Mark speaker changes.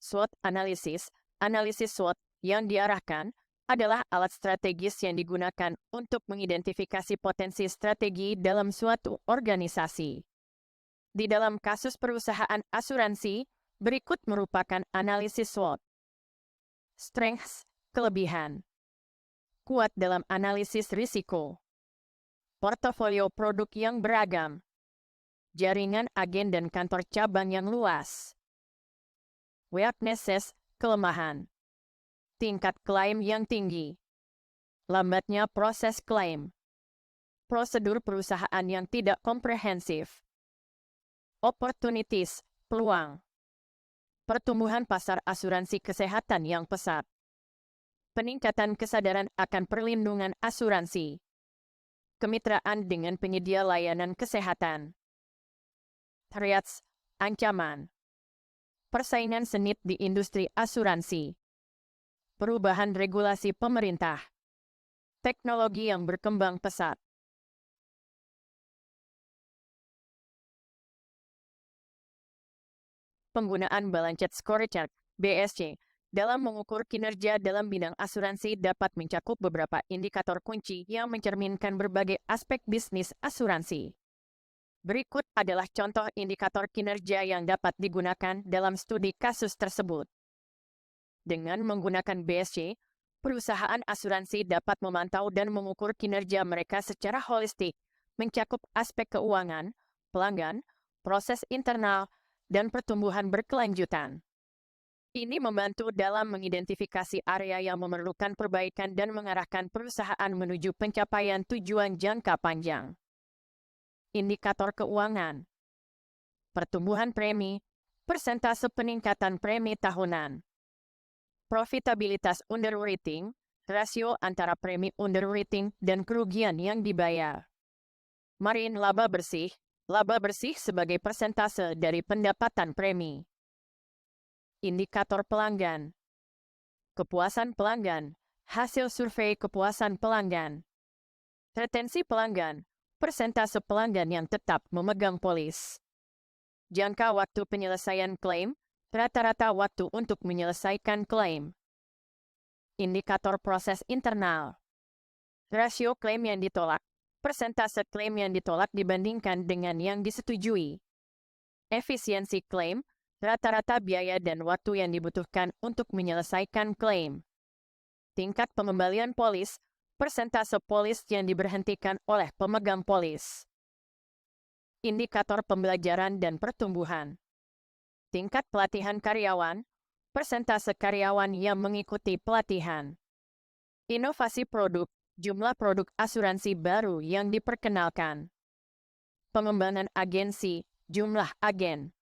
Speaker 1: SWOT analisis, analisis SWOT yang diarahkan adalah alat strategis yang digunakan untuk mengidentifikasi potensi strategi dalam suatu organisasi. Di dalam kasus perusahaan asuransi, berikut merupakan analisis SWOT. Strengths, kelebihan. Kuat dalam analisis risiko. Portofolio produk yang beragam. Jaringan agen dan kantor cabang yang luas. Weaknesses, kelemahan. Tingkat klaim yang tinggi. Lambatnya proses klaim. Prosedur perusahaan yang tidak komprehensif. Opportunities, peluang. Pertumbuhan pasar asuransi kesehatan yang pesat. Peningkatan kesadaran akan perlindungan asuransi. Kemitraan dengan penyedia layanan kesehatan. Threats, ancaman. Persaingan sengit di industri asuransi. Perubahan regulasi pemerintah. Teknologi yang berkembang pesat. Penggunaan Balanced Scorecard, BSC, dalam mengukur kinerja dalam bidang asuransi dapat mencakup beberapa indikator kunci yang mencerminkan berbagai aspek bisnis asuransi. Berikut adalah contoh indikator kinerja yang dapat digunakan dalam studi kasus tersebut. Dengan menggunakan BSC, perusahaan asuransi dapat memantau dan mengukur kinerja mereka secara holistik, mencakup aspek keuangan, pelanggan, proses internal, dan pertumbuhan berkelanjutan. Ini membantu dalam mengidentifikasi area yang memerlukan perbaikan dan mengarahkan perusahaan menuju pencapaian tujuan jangka panjang. Indikator keuangan. Pertumbuhan premi, persentase peningkatan premi tahunan. Profitabilitas underwriting, rasio antara premi underwriting dan kerugian yang dibayar. Marine laba bersih sebagai persentase dari pendapatan premi. Indikator pelanggan. Kepuasan pelanggan, hasil survei kepuasan pelanggan. Retensi pelanggan, persentase pelanggan yang tetap memegang polis. Jangka waktu penyelesaian klaim, rata-rata waktu untuk menyelesaikan klaim. Indikator proses internal. Rasio klaim yang ditolak, persentase klaim yang ditolak dibandingkan dengan yang disetujui. Efisiensi klaim, rata-rata biaya dan waktu yang dibutuhkan untuk menyelesaikan klaim. Tingkat pengembalian polis, persentase polis yang diberhentikan oleh pemegang polis. Indikator pembelajaran dan pertumbuhan. Tingkat pelatihan karyawan, persentase karyawan yang mengikuti pelatihan. Inovasi produk, jumlah produk asuransi baru yang diperkenalkan. Pengembangan agensi, jumlah agen.